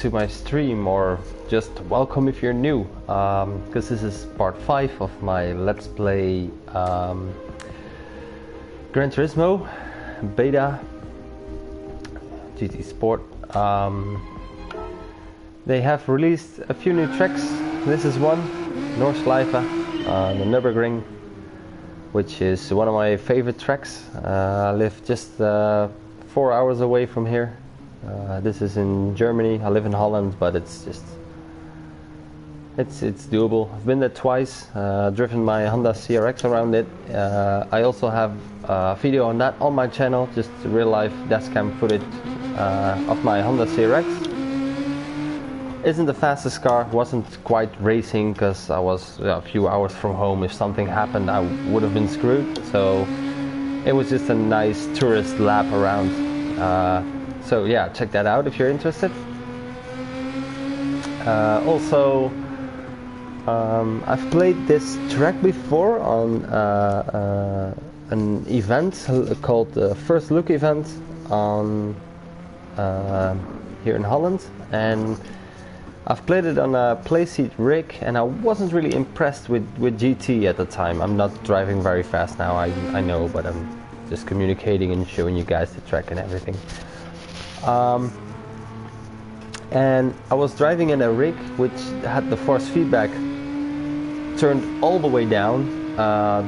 to my stream, or just welcome if you're new, because this is part 5 of my Let's Play Gran Turismo Beta GT Sport. They have released a few new tracks. This is one, Nordschleife, the Nürburgring, which is one of my favorite tracks. I live just 4 hours away from here. This is in Germany. I live in Holland, but it's doable. I've been there twice, driven my Honda CRX around it. I also have a video on that on my channel, just real life dashcam footage of my Honda CRX. Isn't the fastest car, wasn't quite racing because I was a few hours from home. If something happened, I would have been screwed. So it was just a nice tourist lap around. So yeah, check that out if you're interested. Also, I've played this track before on an event called the First Look event on here in Holland, and I've played it on a playseat rig, and I wasn't really impressed with GT at the time. I'm not driving very fast now, I know, but I'm just communicating and showing you guys the track and everything. And I was driving in a rig which had the force feedback turned all the way down.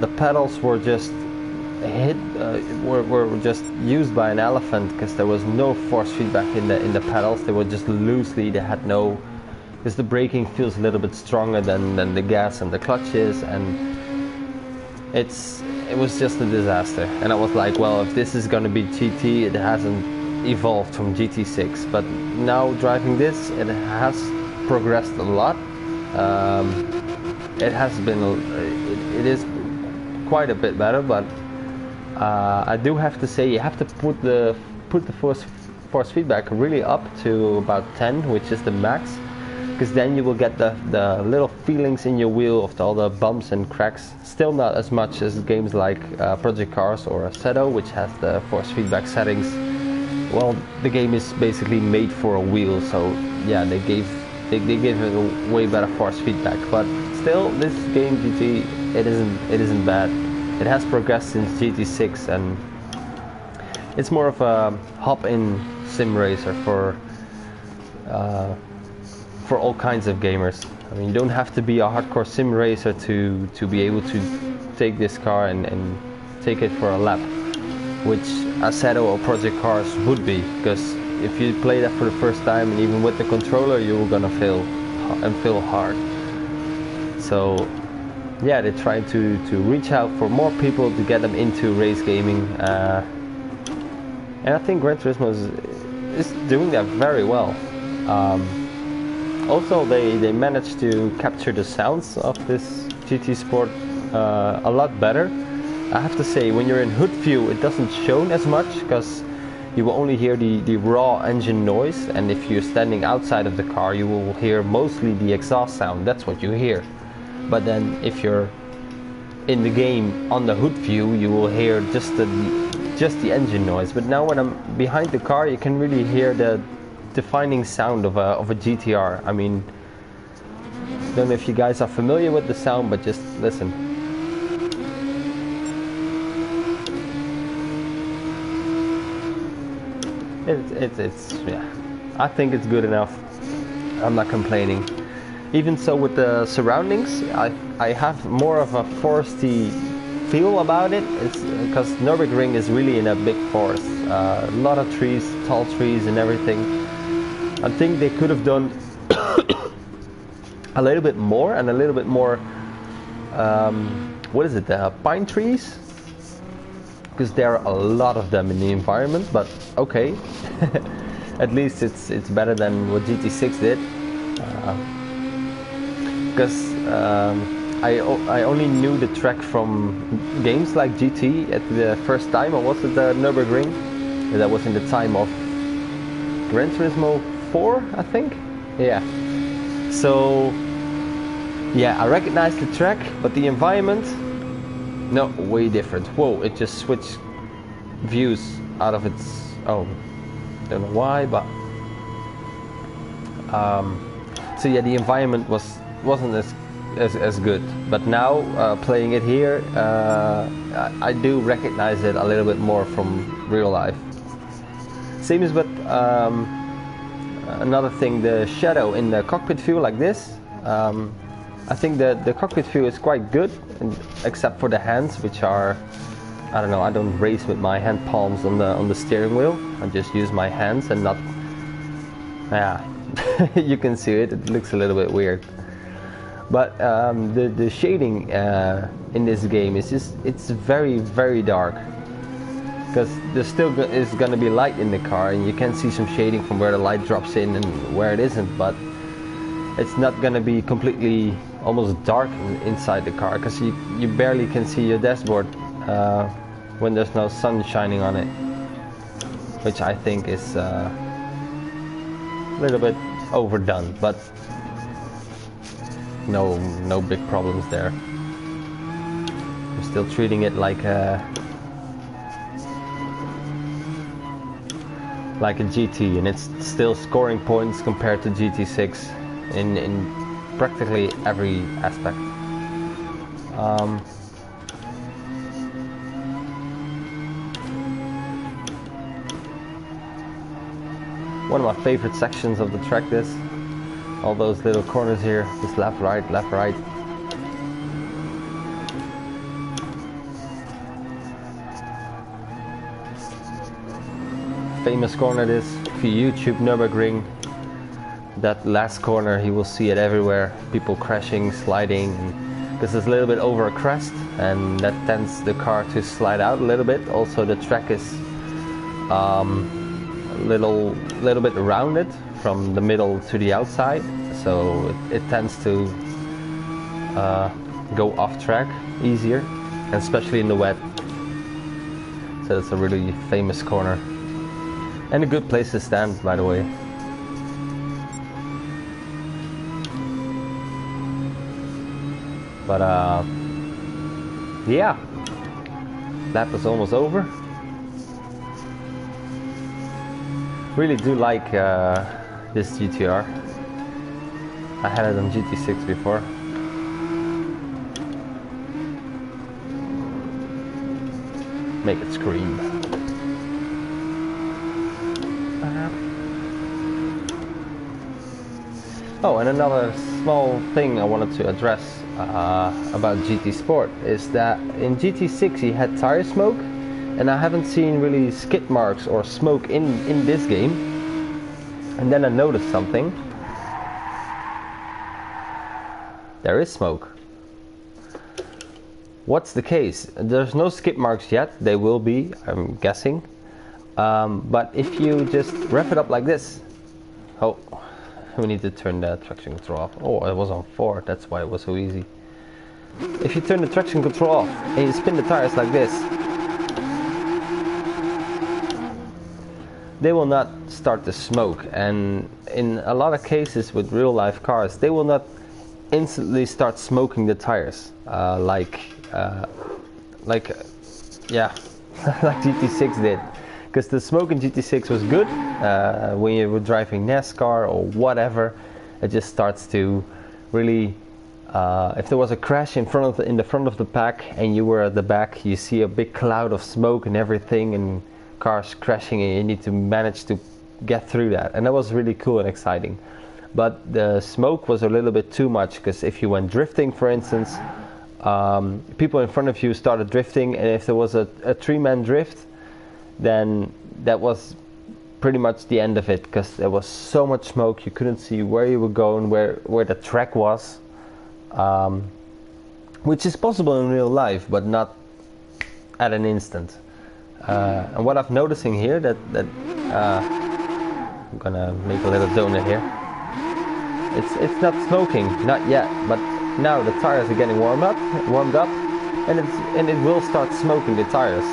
The pedals were just were just used by an elephant because there was no force feedback in the pedals. They were just loosely. They had no, because the braking feels a little bit stronger than the gas and the clutches, and it was just a disaster. And I was like, well, if this is going to be GT, it hasn't evolved from GT6. But now driving this, it has progressed a lot. It has been, it is quite a bit better, but I do have to say you have to put the force feedback really up to about 10, which is the max, because then you will get the little feelings in your wheel of all the bumps and cracks. Still not as much as games like Project Cars or Assetto, which has the force feedback settings. Well, the game is basically made for a wheel, so yeah, they gave it a way better force feedback. But still, this game GT, it isn't bad. It has progressed since GT6, and it's more of a hop-in sim racer for all kinds of gamers. I mean, you don't have to be a hardcore sim racer to be able to take this car and take it for a lap, which Assetto or Project Cars would be, because if you play that for the first time, and even with the controller, you're gonna feel hard. So yeah, they try to reach out for more people to get them into race gaming, and I think Gran Turismo is doing that very well. Also, they managed to capture the sounds of this GT Sport a lot better. I have to say, when you're in hood view, it doesn't show as much, because you will only hear the raw engine noise, and if you're standing outside of the car, you will hear mostly the exhaust sound. That's what you hear. But then if you're in the game on the hood view, you will hear just the engine noise. But now when I'm behind the car, you can really hear the defining sound of a GTR. I mean, I don't know if you guys are familiar with the sound, but just listen. It's yeah, I think it's good enough. I'm not complaining. Even so, with the surroundings, I have more of a foresty feel about it. It's because Nürburgring is really in a big forest, a lot of trees, tall trees and everything. I think they could have done a little bit more, and a little bit more, what is it, pine trees? Because there are a lot of them in the environment, but okay. At least it's better than what GT6 did. Because I only knew the track from games like GT at the first time. I was at the Nürburgring. That was in the time of Gran Turismo 4, I think. Yeah. So yeah, I recognized the track, but the environment, no, way different. Whoa! It just switched views out of its own. Don't know why, but So yeah, the environment wasn't as good. But now playing it here, I do recognize it a little bit more from real life. Same as with another thing, the shadow in the cockpit view like this. I think that the cockpit view is quite good, except for the hands, which are, I don't know, I don't race with my hand palms on the steering wheel. I just use my hands and not, yeah, you can see it, it looks a little bit weird. But the shading in this game is just, it's very, very dark. Because there still is going to be light in the car, and you can see some shading from where the light drops in and where it isn't, but it's not going to be completely almost dark inside the car, because you barely can see your dashboard when there's no sun shining on it, which I think is a little bit overdone, but no big problems there. I'm still treating it like a GT, and it's still scoring points compared to GT6 in practically every aspect. One of my favorite sections of the track is all those little corners here, just left, right, left, right. Famous corner this, if you YouTube Nürburgring, that last corner you will see it everywhere, people crashing, sliding, because it's a little bit over a crest and that tends the car to slide out a little bit. Also the track is a little bit rounded from the middle to the outside, so it tends to go off track easier, and especially in the wet. So it's a really famous corner. And a good place to stand, by the way. But yeah, lap was almost over. Really do like this GTR. I had it on GT6 before. Make it scream. Oh, and another small thing I wanted to address about GT Sport is that in GT6 he had tire smoke, and I haven't seen really skid marks or smoke in this game. And then I noticed something. There is smoke. What's the case? There's no skid marks yet. They will be, I'm guessing. But if you just rev it up like this, oh, we need to turn the traction control off. Oh, it was on 4, that's why it was so easy. If you turn the traction control off and you spin the tires like this, they will not start to smoke. And in a lot of cases with real life cars, they will not instantly start smoking the tires like GT6 did. Because the smoke in GT6 was good when you were driving NASCAR or whatever. It just starts to really, if there was a crash in the front of the pack and you were at the back, you see a big cloud of smoke and everything, and cars crashing, and you need to manage to get through that. And that was really cool and exciting. But the smoke was a little bit too much, because if you went drifting, for instance, people in front of you started drifting, and if there was a 3-man drift, then that was pretty much the end of it, because there was so much smoke you couldn't see where you were going, where the track was, which is possible in real life but not at an instant. And what I'm noticing here, that I'm gonna make a little donut here, it's not smoking, not yet, but now the tires are getting warmed up, and it will start smoking the tires.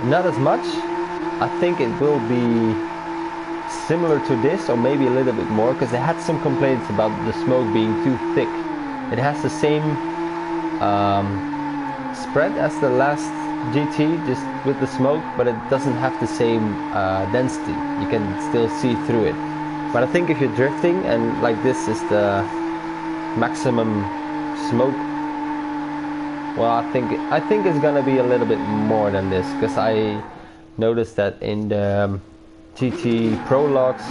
Not as much. I think it will be similar to this, or maybe a little bit more, because they had some complaints about the smoke being too thick. It has the same spread as the last GT, just with the smoke, but it doesn't have the same density. You can still see through it. But I think if you're drifting and like this is the maximum smoke, well, I think it's gonna be a little bit more than this, because I noticed that in the GT Pro logs,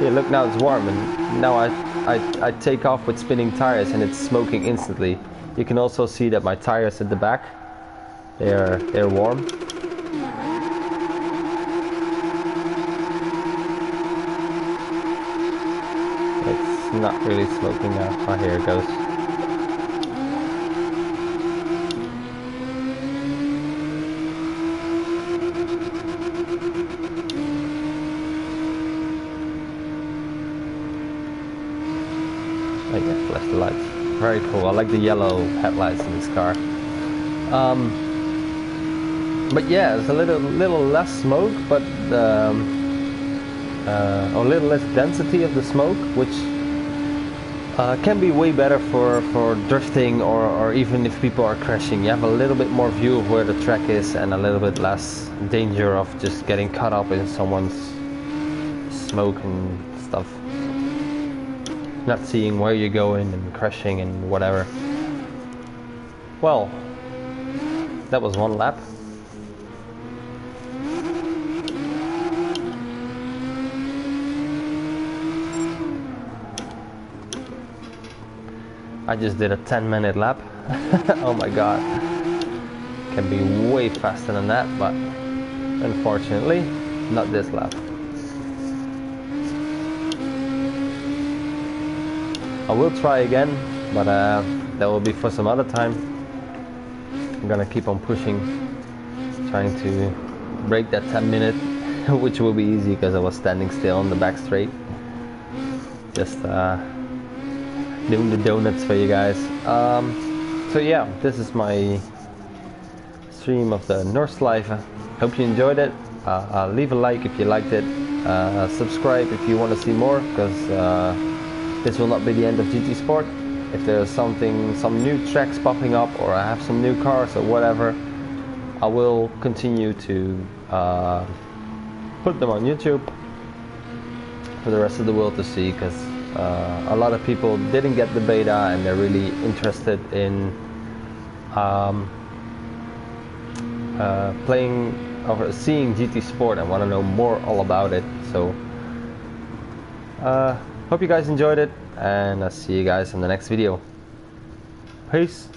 yeah, look, now it's warm, and now I take off with spinning tires and it's smoking instantly. You can also see that my tires at the back, they're warm. It's not really smoking now. Oh, here it goes. Oh yeah, flash the lights. Very cool. I like the yellow headlights in this car. But yeah, it's a little less smoke, but a little less density of the smoke, which can be way better for drifting, or even if people are crashing. You have a little bit more view of where the track is, and a little bit less danger of just getting caught up in someone's smoke and stuff. Not seeing where you're going and crashing and whatever. Well, that was one lap. I just did a 10-minute lap. Oh my god. Can be way faster than that, but unfortunately, not this lap. I will try again, but that will be for some other time. I'm gonna keep on pushing, trying to break that 10-minute, which will be easy because I was standing still on the back straight. Just doing the donuts for you guys. So yeah, this is my stream of the Nordschleife. Hope you enjoyed it. Leave a like if you liked it. Subscribe if you want to see more, because this will not be the end of GT Sport. If there's some new tracks popping up, or I have some new cars or whatever, I will continue to put them on YouTube for the rest of the world to see, because a lot of people didn't get the beta and they're really interested in playing or seeing GT Sport and want to know more all about it. So hope you guys enjoyed it, and I'll see you guys in the next video. Peace.